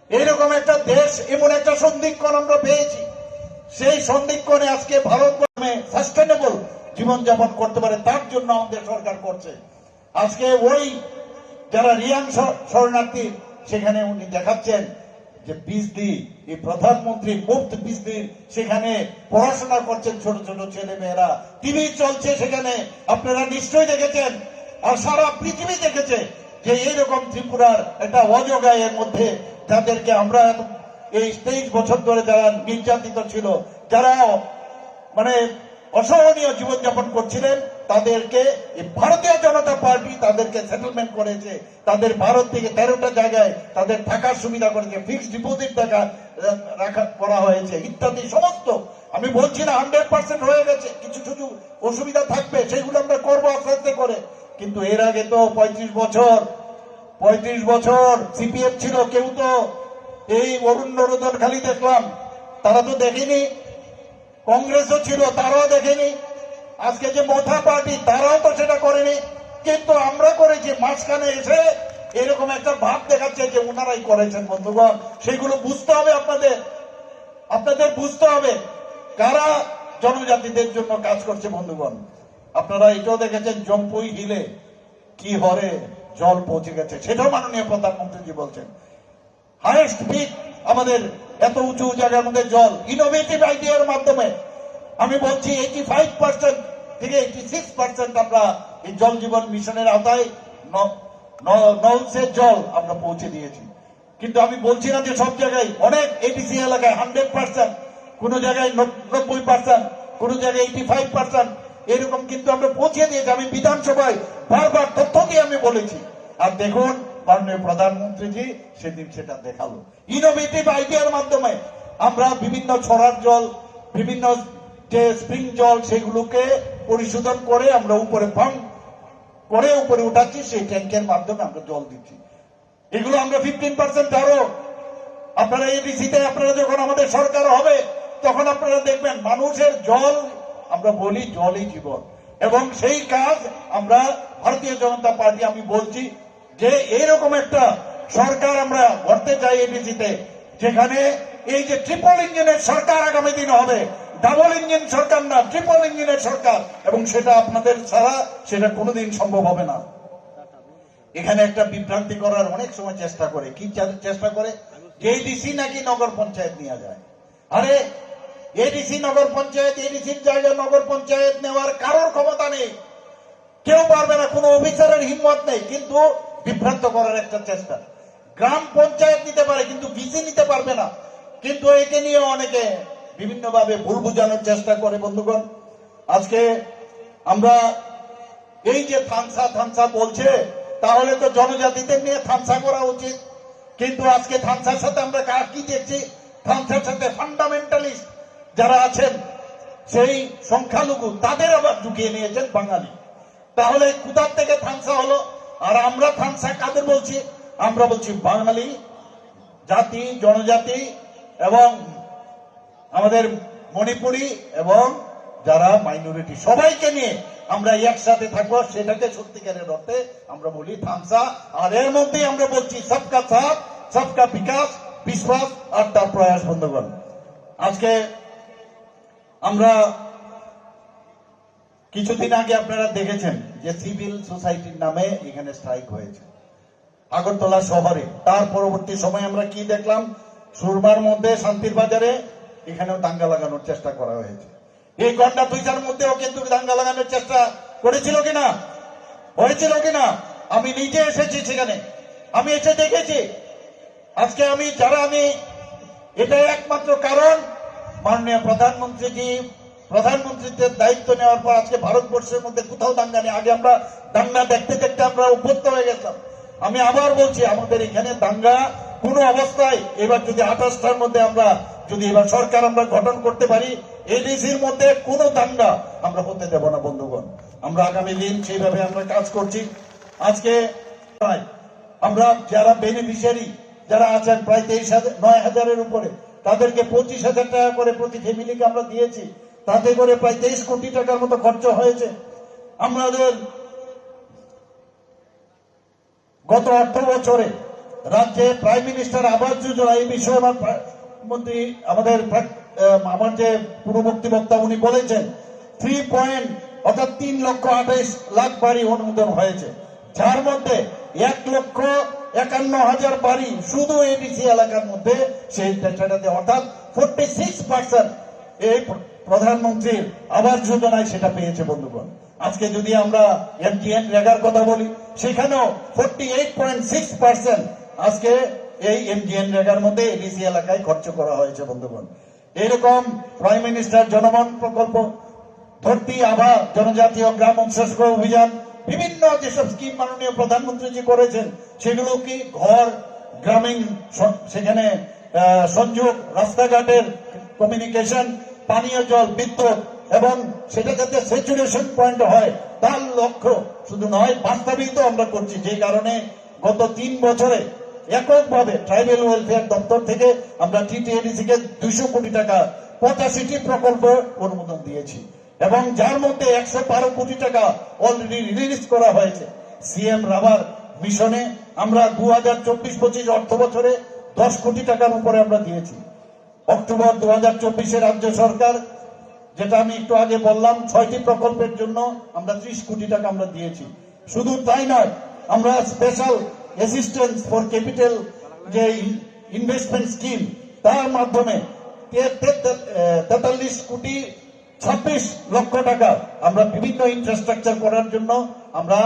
এইরকম একটা দেশ, এমন একটা সন্ধিক্ষণ আমরা পেয়েছি। সেই সন্ধিক্ষণে আজকে ভারত সাস্টেনেবল জীবনযাপন করতে পারে, তার জন্য আমাদের সরকার করছে। আজকে ওই যারা রিয়াং শরণার্থী, সেখানে উনি দেখাচ্ছেন যে বিজলি, এই প্রধানমন্ত্রী মুফত বিজলি, সেখানে পড়াশোনা করছেন ছোট ছোট ছেলে মেয়েরা, টিভি চলছে সেখানে, আপনারা নিশ্চয়ই দেখেছেন, আর সারা পৃথিবী দেখেছে যে এইরকম ত্রিপুরার একটা অজগায়ের মধ্যে যাদেরকে আমরা এই 23 বছর ধরে যারা নির্যাতিত ছিল, যারা মানে অসহনীয় জীবনযাপন করছিলেন, তাদেরকে ভারতীয় জনতা পার্টি তাদেরকে সেটেলমেন্ট করেছে, তাদের ভারত থেকে 13টা জায়গায় তাদের থাকার সুবিধা করেছে, ফিক্সড ডিপোজিট টাকা রাখা করা হয়েছে ইত্যাদি সমস্ত। আমি বলছি না 100% হয়ে গেছে, কিছু কিছু অসুবিধা থাকবে, সেগুলো আমরা করবো আস্তে আস্তে করে। কিন্তু এর আগে তো 35 বছর সিপিএম ছিল, কেউ তো এই অরুণ নরোদন খালি দেখলাম, তারা তো দেখেনি। কংগ্রেসও ছিল, তারাও দেখেনি। আজকে যে মথা পার্টি, তারাও তো সেটা করেনি, কিন্তু আমরা করেছি। মাঝখানে এসে এরকম একটা ভাব দেখাচ্ছে যে ওনারাই করেছেন। বন্ধুগণ, সেগুলো বুঝতে হবে, আপনাদের বুঝতে হবে কারা জনজাতিদের জন্য কাজ করছে। বন্ধুগণ, আপনারা এটাও দেখেছেন জম্পুই হিলে কি হরে জল পৌঁছে গেছে, সেটাও মাননীয় প্রধানমন্ত্রীজি বলছেন। হাইয়েস্ট পিক আমাদের এত উঁচু জায়গার মধ্যে জল, ইনোভেটিভ আইডিয়ার মাধ্যমে আমি বলছি 85% থেকে 86% আমরা এই জল জীবন মিশনের আওতায় নলসের জল আমরা পৌঁছে দিয়েছি। কিন্তু আমি বলছি না যে সব জায়গায়, অনেক এডিসি এলাকায় 100%, কোন জায়গায় 90%, কোন জায়গায় 85%, এরকম কিন্তু আমরা পৌঁছে দিয়েছি। আমি বিধানসভায় বারবার তথ্য দিয়ে আমি বলেছি। আর দেখুন মাননীয় প্রধানমন্ত্রীজি সেদিন সেটা দেখালো ইনোভেটিভ আইডিয়ার মাধ্যমে। আমরা বিভিন্ন ছড়ার জল, বিভিন্ন যে স্প্রিং জল, সেগুলোকে পরিশোধন করে আমরা উপরে পাম্প করে উপরে উঠাচ্ছি, সেই ট্যাঙ্কের মাধ্যমে আমরা জল দিচ্ছি। এগুলো আমরা 15% আরো আপনারা এডিসিতে, আপনারা যখন আমাদের সরকার হবে তখন আপনারা দেখবেন মানুষের জল, আমরা বলি জলই জীবন, এবং সেই কাজ আমরা ভারতীয় জনতা পার্টি, আমি বলছি যে এইরকম একটা সরকার আমরা করতে চাই এডিসিতে, যেখানে এই যে ট্রিপল ইঞ্জিনের সরকার আগামী দিন হবে, ডাবল ইঞ্জিন সরকার না, ট্রিপল ইঞ্জিনের সরকার, এবং সেটা আপনাদের ছাড়া সেটা কোনোদিন সম্ভব হবে না। এখানে একটা বিভ্রান্তি করার অনেক সময় চেষ্টা করে, কি চেষ্টা করে, যে এডিসি নাকি নগর পঞ্চায়েত নেওয়া যায়। আরে এডিসি নগর পঞ্চায়েত, এডিসির জায়গায় নগর পঞ্চায়েত নেওয়ার কারোর ক্ষমতা নেই, কেউ পারবে না, কোনো অফিসারের হিম্মত নেই, কিন্তু বিভ্রান্ত করার একটা চেষ্টা। গ্রাম পঞ্চায়েত নিতে পারে কিন্তু ভিসি নিতে পারবে না, কিন্তু একে নিয়ে অনেকে বিভিন্ন ভাবে ভুল বুঝানোর চেষ্টা করে। বন্ধুগণ, আজকে আমরা এই যে থানসা বলছে, তাহলে তো জনজাতিদের নিয়ে থানসা করা উচিত, কিন্তু আজকে থানসার সাথে আমরা কার কি দেখছি, থানসার সাথে ফান্ডামেন্টালিস্ট যারা আছেন, সেই সংখ্যালঘু, তাদের আবার ঢুকিয়ে নিয়েছেন বাঙালি। তাহলে কোথার থেকে থানসা হলো? আর আমরা থানসা কাদের বলছি? আমরা বলছি বাঙালি জাতি, জনজাতি, এবং আমাদের মণিপুরি এবং যারা মাইনরিটি, সবাইকে নিয়ে আমরা একসাথে থাকবো, সেটাকে সত্যিকারের অর্থে আমরা বলি থানসা। আর এর মধ্যেই আমরা বলছি সবকা সাথ, সবকা বিকাশ, বিশ্বাস আর তার প্রয়াস। বন্ধুগণ, আজকে আমরা কিছুদিন আগে আপনারা দেখেছেন যে সিভিল সোসাইটির নামে এখানে স্ট্রাইক হয়েছে আগরতলা শহরে। তার পরবর্তী সময় আমরা কি দেখলাম, সুরমার মধ্যে শান্তির বাজারে এখানেও দাঙ্গা লাগানোর চেষ্টা করা হয়েছে। এই গন্ডা পয়সার মধ্যেও কিন্তু দাঙ্গা লাগানোর চেষ্টা করেছিল কিনা, হয়েছিল কিনা, আমি নিজে এসেছি সেখানে, আমি এসে দেখেছি। আজকে আমি এটাই একমাত্র কারণ, মাননীয় প্রধানমন্ত্রীদের দায়িত্ব নেওয়ার পর আজকে ভারতবর্ষের মধ্যে কোথাও দাঙ্গা নেই। আগে আমরা দাঙ্গা দেখতে দেখতে আমরা অভ্যস্ত হয়ে গেছিলাম। আমি আবার বলছি, আমাদের এখানে দাঙ্গা কোনো অবস্থায়, এবার যদি 28টার মধ্যে আমরা যদি এবার সরকার আমরা গঠন করতে পারি, এডিসির মধ্যে কোনো দাঙ্গা আমরা হতে দেব না। বন্ধুগণ, আমরা আগামী দিন সেইভাবে আমরা কাজ করছি। আজকে আমরা যারা বেনিফিশিয়ারি যারা আছেন প্রায় 9,000-এর উপরে, তাদেরকে 25,000 টাকা করে প্রতি ফ্যামিলিকে আমরা দিয়েছি। তাতে করে প্রায় 23 কোটি টাকার মতো খরচ হয়েছে। আমাদের গত অর্থ বছরে রাজ্যে প্রাইম মিনিস্টার আবাস যোজনা, এই বিষয়ে মন্ত্রী আমার যে পূর্ববর্তী বক্তা উনি বলেছেন 3.28 বাড়ি অনুমোদন হয়েছে, যার মধ্যে 1,51,000 বাড়ি শুধু এডিসি এলাকার মধ্যে সেই সেটাতে, অর্থাৎ 46% এই প্রধানমন্ত্রীর আবাস যোজনায় সেটা পেয়েছে। বন্ধুগণ, আজকে যদি আমরা এমজিএন রেগার কথা বলি, সেখানেও 48.6% আজকে এই এমজিএন রেগার মধ্যে এডিসি এলাকায় খরচ করা হয়েছে। বন্ধুগণ, এরকম প্রাইম মিনিস্টার জনমন প্রকল্প, ধরতি আভা জনজাতীয় গ্রাম সংস্কার অভিযান, বিভিন্ন যেসব স্কিম মাননীয় প্রধানমন্ত্রীজি করেছেন, সেগুলো কি ঘর, গ্রামীণ সেখানে সংযোগ, রাস্তাঘাটের কমিউনিকেশন, পানীয় জল, বিদ্যুৎ, এবং সেটা যাতে স্যাচুরেশন পয়েন্ট হয় তার লক্ষ্য শুধু নয়, বাস্তবিত আমরা করছি। যে কারণে গত 3 বছরে এককভাবে ট্রাইবেল ওয়েলফেয়ার দপ্তর থেকে আমরা টিটিএডিসি কে 200 কোটি টাকা 85টি প্রকল্প অনুমোদন দিয়েছি, এবং যার মধ্যে 112 কোটি টাকা অলরেডি রিলিজ করা হয়েছে। সিএম রাবার মিশনে আমরা 2024-25 অর্থ বছরে 10 কোটি টাকার উপরে আমরা দিয়েছি। অক্টোবর 2024-এ রাজ্য সরকার, যেটা আমি একটু আগে বললাম, 6টি প্রকল্পের জন্য আমরা 30 কোটি টাকা আমরা দিয়েছি। শুধু তাই নয়, আমরা স্পেশাল অ্যাসিস্ট্যান্স ফর ক্যাপিটাল যে ইনভেস্টমেন্ট স্কিম, তার মাধ্যমে 43 কোটি 26 লক্ষ টাকা আমরা বিভিন্ন ইনফ্রাস্ট্রাকচার করার জন্য আমরা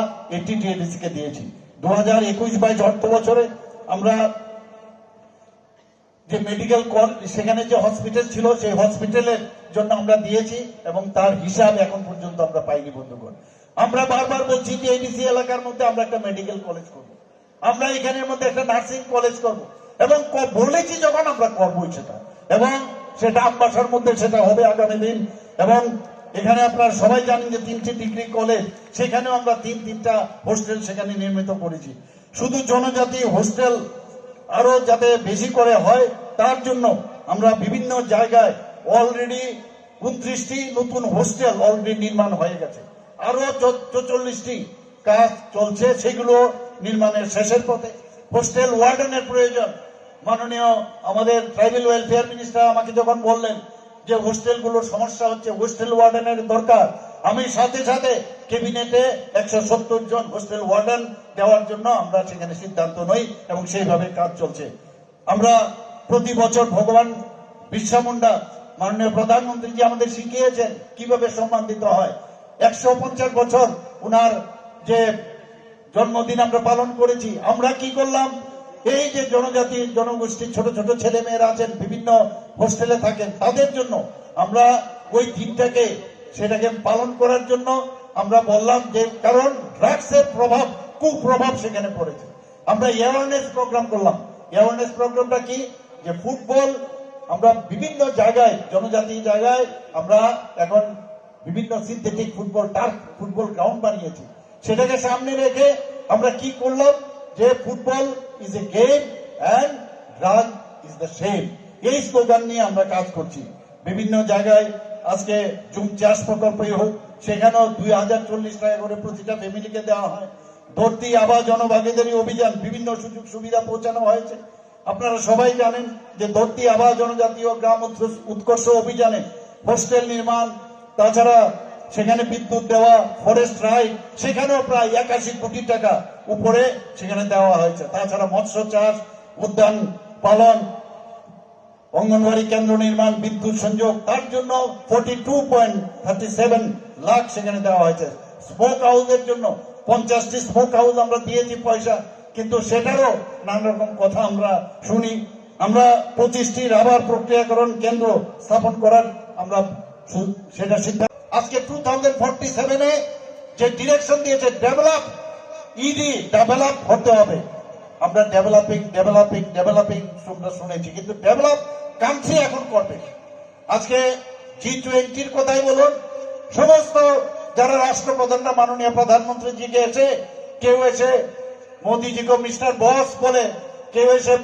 টিটিএডিসি কে দিয়েছি। 2021-22 অর্থ বছরে আমরা যে মেডিকেল সেখানে যে হসপিটাল ছিল সেই হসপিটালের জন্য আমরা দিয়েছি এবং তার হিসাব এখন পর্যন্ত আমরা পাইনি বন্ধুগণ। আমরা বারবার বলছি যে এডিসি এলাকার মধ্যে আমরা একটা মেডিকেল কলেজ করব, আমরা এখানের মধ্যে একটা নার্সিং কলেজ করব এবং বলেছি যখন আমরা করবই সেটা, এবং সেটা আমবাসার মধ্যে সেটা হবে আগামী দিন। এবং এখানে আপনারা সবাই জানেন যে 3টি ডিগ্রি কলেজ, সেখানেও আমরা তিনটা হোস্টেল সেখানে নির্মিত করেছি। শুধু জনজাতি হোস্টেল আরো যাতে বেশি করে হয় তার জন্য আমরা বিভিন্ন জায়গায় অলরেডি 29টি নতুন হোস্টেল অলরেডি নির্মাণ হয়ে গেছে, আরো 44টি কাজ চলছে, সেগুলো নির্মাণের শেষের পথে। হোস্টেল ওয়ার্ডেনের প্রয়োজন, মাননীয় আমাদের ট্রাইবাল ওয়েলফেয়ার মিনিস্টার আমাকে যখন বললেন যে হোস্টেলগুলোর সমস্যা হচ্ছে, হোস্টেল ওয়ার্ডেনের দরকার, আমি সাথে সাথে ক্যাবিনেটে 170 জন হোস্টেল ওয়ার্ডেন দেওয়ার জন্য আমরা সেখানে সিদ্ধান্ত নই এবং সেইভাবে কাজ চলছে। আমরা প্রতি বছর ভগবান বিরসা মুন্ডা মাননীয় প্রধানমন্ত্রীজি আমাদের শিখিয়েছেন কিভাবে সম্মান দিতে হয়। 150 বছর উনার যে জন্মদিন আমরা পালন করেছি। আমরা কি করলাম, এই যে জনজাতি জনগোষ্ঠীর ছোট ছোট ছেলে মেয়েরা আছেন, বিভিন্ন হোস্টেলে থাকেন, তাদের জন্য আমরা ওই দিনটাকে সেটাকে পালন করার জন্য আমরা বললাম যে, কারণ ড্রাগসের প্রভাব, কুপ্রভাব সেখানে পড়েছে। আমরা অ্যাওয়ারনেস প্রোগ্রাম করলাম। অ্যাওয়ারনেস প্রোগ্রামটা কি, যে ফুটবল আমরা বিভিন্ন জায়গায়, জনজাতি জায়গায় আমরা এখন বিভিন্ন synthetic football, turf football ground বানিয়েছি। সেটাকে সামনে রেখে আমরা কি করলাম, যে football is a game and drug is the same, এই স্লোগান নিয়ে আমরা কাজ করছি। বিভিন্ন জায়গায় আজকে জুম চাষ প্রকল্পই হোক, সেখানেও 2040 টাকা করে প্রতিটা ফ্যামিলিকে দেওয়া হয়। ধরতি আবা জনভাগীদারি অভিযান, বিভিন্ন সুযোগ সুবিধা পৌঁছানো হয়েছে। আপনারা সবাই জানেন যে ধরতি আবা জনজাতীয় গ্রাম উৎকর্ষ অভিযানে হোস্টেল নির্মাণ, তাছাড়া সেখানে বিদ্যুৎ দেওয়া, ফরেস্ট রাইট, সেখানেও প্রায় 81 কোটি টাকা উপরে সেখানে দেওয়া হয়েছে। তাছাড়া মৎস্য চাষ, উদ্যান পালন, অঙ্গনওয়াড়ি কেন্দ্র নির্মাণ, বিদ্যুৎ সংযোগ, তার জন্য 42.37 লাখ সেখানে দেওয়া হয়েছে। স্মোক হাউসের জন্য 50টি স্মোক হাউস আমরা দিয়েছি পয়সা, কিন্তু সেটারও নানা রকম কথা আমরা শুনি। আমরা 25টি রাবার প্রক্রিয়াকরণ কেন্দ্র স্থাপন করার আমরা সেটা সিদ্ধান্ত। আজকে 2047-এ যে ডিরেকশন দিয়েছে, ডেভেলপ ডেভেলপ হতে হবে। আমরা ডেভেলপিং আমরা শুনেছি, কিন্তু ডেভেলপ কান্ট্রি এখন করবে। আজকে G20-র কথাই বলুন, সমস্ত যারা রাষ্ট্রপ্রধানরা মাননীয় প্রধানমন্ত্রীজিকে এসে, কেউ এসে মোদিজিকে মিস্টার বস বলে, কেউ এসে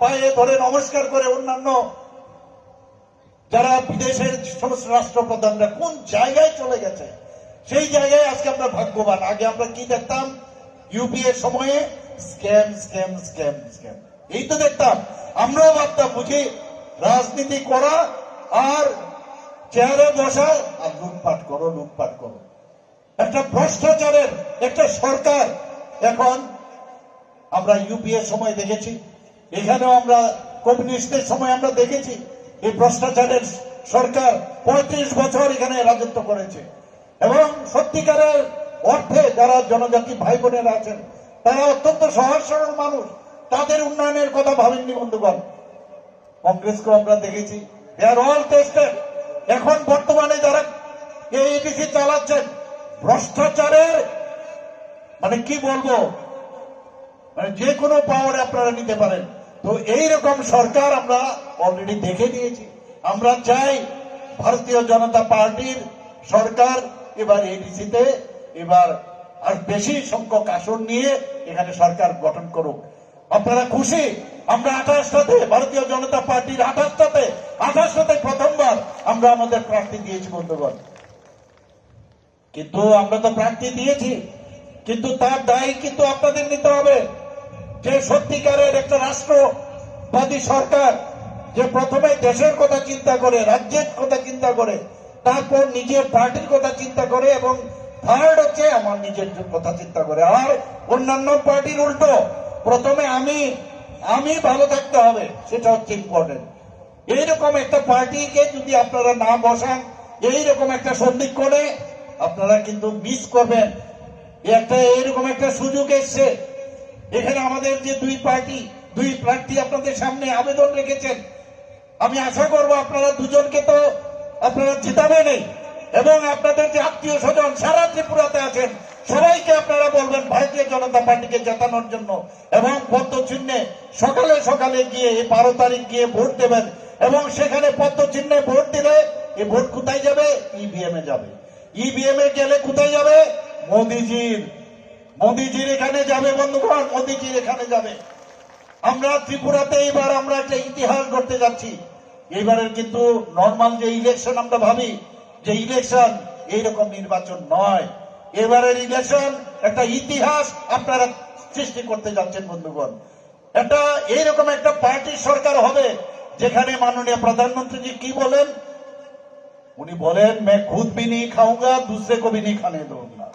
পায়ে ধরে নমস্কার করে, অন্যান্য যারা বিদেশের সমস্ত রাষ্ট্রপ্রধানরা কোন জায়গায় চলে গেছে, সেই জায়গায় আজকে আমরা ভাগ্যবান। আগে আমরা কি দেখতাম, ইউপিএ সময়ে স্ক্যাম স্ক্যাম স্ক্যাম স্ক্যাম, এই তো দেখতাম। আমরাও ভাবতাম বুঝি রাজনীতি করা আর চেয়ারে বসা আর লুটপাট করো লুটপাট করো, একটা ভ্রষ্টাচারের একটা সরকার। এখন আমরা ইউপিএ সময় দেখেছি, এখানেও আমরা কমিউনিস্টের সময় আমরা দেখেছি এই ভ্রষ্টাচারের সরকার 35 বছর এখানে রাজত্ব করেছে। এবং সত্যিকারের অর্থে যারা জনজাতি ভাই বোনেরা আছেন, তারা অত্যন্ত সহজ সরল মানুষ, তাদের উন্নয়নের কথা ভাবেননি বন্ধুগণ। কংগ্রেসকে আমরা দেখেছি, দে আর অল টেস্টেড। এখন বর্তমানে যারা এই এডিসি চালাচ্ছেন, ভ্রষ্টাচারের মানে কি বলবো, মানে যে কোনো পাওয়ারে আপনারা নিতে পারেন। তো এইরকম সরকার আমরা অলরেডি দেখে নিয়েছি। আমরা চাই ভারতীয় জনতা পার্টির সরকার এবার এডিসিতে এবার আর বেশি সংখ্যক আসন নিয়ে এখানে সরকার গঠন করুক। আপনারা খুশি? আমরা 28টাতে, ভারতীয় জনতা পার্টির 28টাতে প্রথমবার আমরা আমাদের প্রার্থী দিয়েছি বন্ধুগণ। কিন্তু আমরা তো প্রার্থী দিয়েছি, কিন্তু তার দায় কিন্তু আপনাদের নিতে হবে। যে সত্যিকারের একটা রাষ্ট্রবাদী সরকার, যে প্রথমে দেশের কথা চিন্তা করে, রাজ্যের কথা চিন্তা করে, তারপর নিজের পার্টির কথা চিন্তা করে, এবং থার্ড হচ্ছে আমার নিজের কথা চিন্তা করে। আর অন্যান্য পার্টির উল্টো, প্রথমে আমি ভালো থাকতে হবে, সেটা হচ্ছে ইম্পর্টেন্ট। এইরকম একটা পার্টিকে যদি আপনারা না বসান, এইরকম একটা সন্ধিক করে, আপনারা কিন্তু মিস করবেন। এইরকম একটা সুযোগ এসছে। এখানে আমাদের যে দুই পার্টি দুই প্রার্থী আপনাদের সামনে আবেদন রেখেছেন। আমি আশা করব আপনারা দুজনকে তো আপনারা জিতাবেনই, এবং আপনাদের যে আত্মীয় স্বজন সারা ত্রিপুরাতে আছেন সবাইকে আপনারা বলবেন ভারতীয় জনতা পার্টিকে জেতানোর জন্য, এবং পদ্মচিহ্নে সকালে সকালে গিয়ে এই 12 তারিখ গিয়ে ভোট দেবেন। এবং সেখানে পদ্মচিহ্নে ভোট দিলে এই ভোট কোথায় যাবে? ইভিএম এ যাবে। ইভিএম এ গেলে কোথায় যাবে? মোদিজির এখানে যাবে বন্ধুগণ, মোদিজির এখানে যাবে। আমরা ত্রিপুরাতে এবার আমরা একটা ইতিহাস গড়তে যাচ্ছি। এবারের কিন্তু নর্মাল যে ইলেকশন আমরা ভাবি যে ইলেকশন, এইরকম নির্বাচন নয়। এবারের ইলেকশন একটা ইতিহাস আপনারা সৃষ্টি করতে যাচ্ছেন বন্ধুগণ। একটা এইরকম একটা পার্টির সরকার হবে যেখানে মাননীয় প্রধানমন্ত্রীজি কি বলেন? উনি বলেন मैं खुद भी नहीं खाऊंगा दूसरे को भी नहीं खाने दूंगा,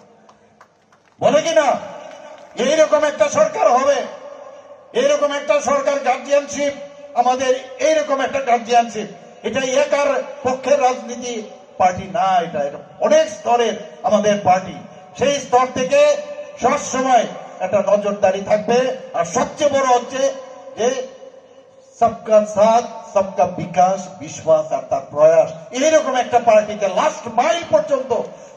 বলে কিনা? এইরকম একটা সরকার হবে, এইরকম একটা সরকার গার্জিয়ানশিপ, আমাদের এইরকম একটা গার্জিয়ানশিপ। এটা একার পক্ষের রাজনীতি পার্টি না, এটা অনেক স্তরের আমাদের পার্টি। সেই স্তর থেকে সবসময় একটা নজরদারি থাকবে। আর সবচেয়ে বড় হচ্ছে যে সবকা সাথ সবকা বিকাশ, বিশ্বাস আর তার প্রয়াস, এইরকম একটা পার্টিতে লাস্ট মাইল পর্যন্ত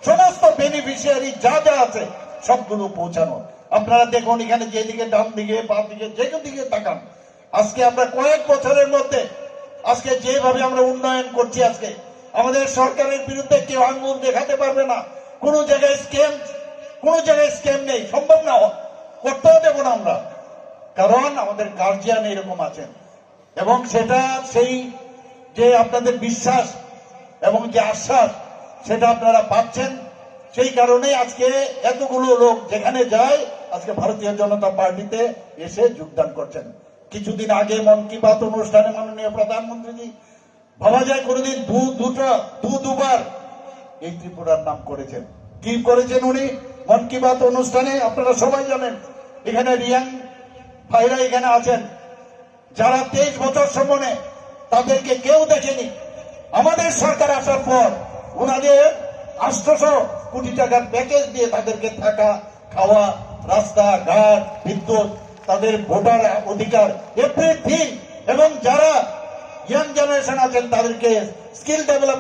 সমস্ত বেনিফিশিয়ারি যা যা আছে সবগুলো পৌঁছানো। আপনারা দেখুন এখানে যেদিকে ডান দিকে বা দিকে যে দিকে তাকান, আজকে আমরা কয়েক বছরের মধ্যে আজকে যেভাবে আমরা উন্নয়ন করছি, আজকে আমাদের সরকারের বিরুদ্ধে কেউ আঙ্গুল দেখাতে পারবে না। কোন জায়গায় স্ক্যাম নেই, সম্ভব না, করতেও দেব না আমরা, কারণ আমাদের গার্জিয়ান এরকম আছেন। এবং সেটা সেই যে আপনাদের বিশ্বাস এবং যে আশ্বাস সেটা আপনারা পাচ্ছেন। সেই কারণেই আজকে এতগুলো লোক যেখানে যায় আজকে ভারতীয় জনতা পার্টিতে এসে যোগদান করছেন। কিছুদিন আগে মন কি বাত অনুষ্ঠানে মাননীয় প্রধানমন্ত্রীজি ভাবা যায় কোনদিন দুবার এই ত্রিপুরার নাম করেছেন। কি করেছেন উনি মন কি বাত অনুষ্ঠানে? আপনারা সবাই জানেন। এখানে রিয়াং ভাইরা এখানে আছেন যারা 23 বছর সম্মানে তাদেরকে কেউ দেখেনি। আমাদের সরকার আসার পর ওনাদের 800 কোটি টাকার প্যাকেজ দিয়ে তাদেরকে থাকা, খাওয়া, রাস্তাঘাট, বিদ্যুৎ, তাদের ভোটার অধিকার, এভরিথিং, এবং যারা ইয়াং জেনারেশন আছেন তাদেরকে স্কিল ডেভেলপমেন্ট